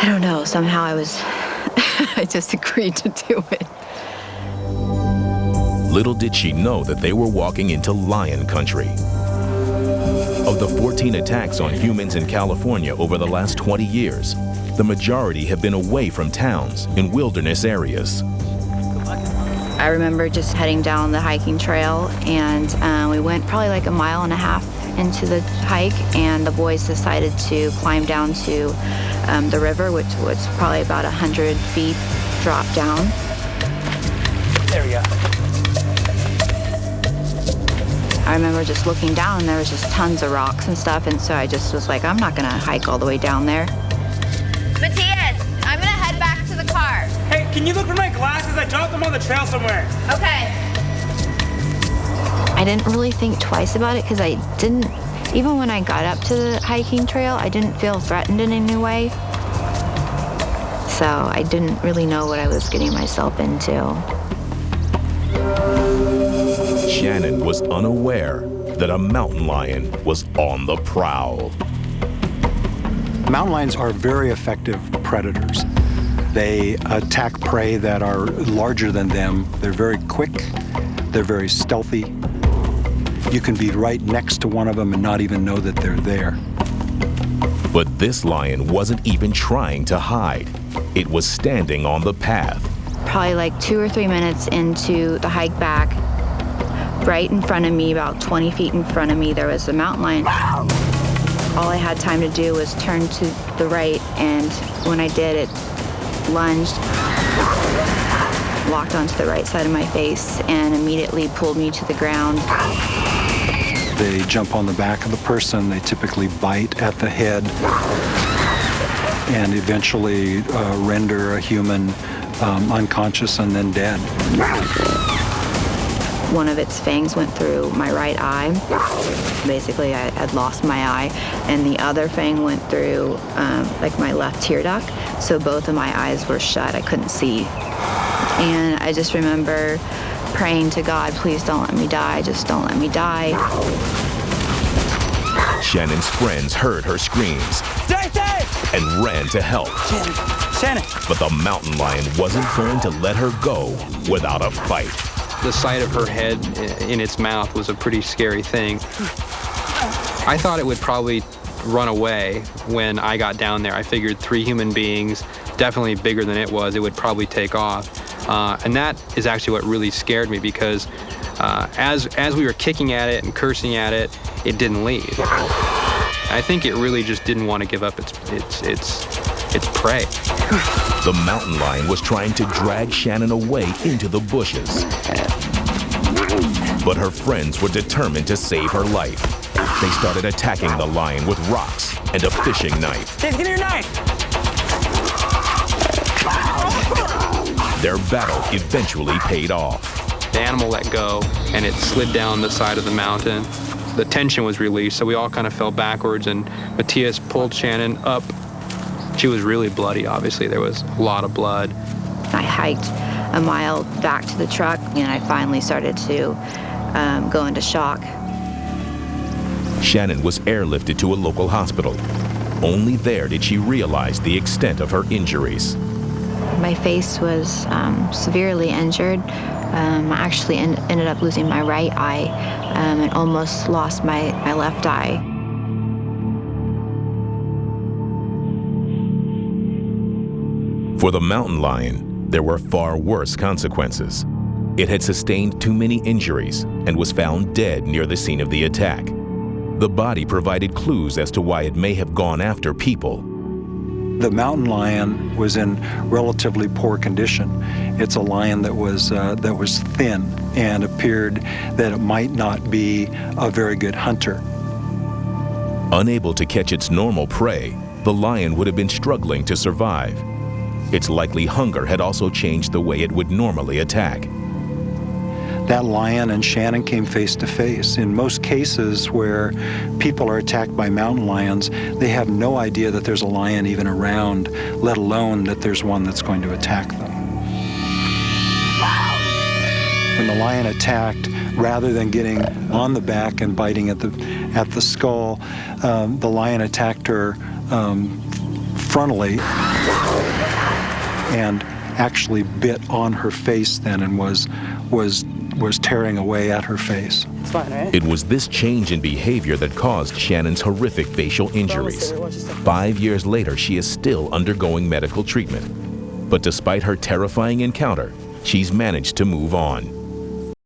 I don't know, somehow I just agreed to do it. Little did she know that they were walking into lion country. Of the 14 attacks on humans in California over the last 20 years, the majority have been away from towns in wilderness areas. I remember just heading down the hiking trail, and we went probably like a mile and a half into the hike, and the boys decided to climb down to the river, which was probably about 100 feet drop down. There we go. I remember just looking down, and there was just tons of rocks and stuff, and so I just was like, I'm not gonna hike all the way down there. Matthias, I'm gonna head back to the car. Hey, can you look for my glasses? I dropped them on the trail somewhere. Okay. I didn't really think twice about it, because I didn't, even when I got up to the hiking trail, I didn't feel threatened in any way. So I didn't really know what I was getting myself into. Shannon was unaware that a mountain lion was on the prowl. Mountain lions are very effective predators. They attack prey that are larger than them. They're very quick. They're very stealthy. You can be right next to one of them and not even know that they're there. But this lion wasn't even trying to hide. It was standing on the path. Probably like 2 or 3 minutes into the hike back, right in front of me, about 20 feet in front of me, there was a mountain lion. All I had time to do was turn to the right, and when I did, it lunged, walked onto the right side of my face, and immediately pulled me to the ground. They jump on the back of the person. They typically bite at the head and eventually render a human unconscious and then dead. One of its fangs went through my right eye. Basically, I had lost my eye, and the other fang went through like my left tear duct, so both of my eyes were shut. I couldn't see. And I just remember praying to God, please don't let me die, just don't let me die. Shannon's friends heard her screams and ran to help. Shannon! But the mountain lion wasn't going to let her go without a fight. The sight of her head in its mouth was a pretty scary thing. I thought it would probably run away when I got down there. I figured 3 human beings, definitely bigger than it would probably take off. And that is actually what really scared me, because as we were kicking at it and cursing at it, it didn't leave. I think it really just didn't want to give up its prey. The mountain lion was trying to drag Shannon away into the bushes. But her friends were determined to save her life. They started attacking the lion with rocks and a fishing knife. Give me your knife! Their battle eventually paid off. The animal let go, and it slid down the side of the mountain. The tension was released, so we all kind of fell backwards, and Matthias pulled Shannon up. She was really bloody, obviously. There was a lot of blood. I hiked a mile back to the truck, and I finally started to go into shock. Shannon was airlifted to a local hospital. Only there did she realize the extent of her injuries. My face was severely injured. I actually ended up losing my right eye and almost lost my left eye. For the mountain lion, there were far worse consequences. It had sustained too many injuries and was found dead near the scene of the attack. The body provided clues as to why it may have gone after people. The mountain lion was in relatively poor condition. It's a lion that was thin and appeared that it might not be a very good hunter. Unable to catch its normal prey, the lion would have been struggling to survive. Its likely hunger had also changed the way it would normally attack. That lion and Shannon came face to face. In most cases where people are attacked by mountain lions, they have no idea that there's a lion even around, let alone that there's one that's going to attack them. When the lion attacked, rather than getting on the back and biting at the skull, the lion attacked her frontally. and actually bit on her face then and was tearing away at her face. It's fine, right? It was this change in behavior that caused Shannon's horrific facial injuries. 5 years later, she is still undergoing medical treatment. But despite her terrifying encounter, she's managed to move on.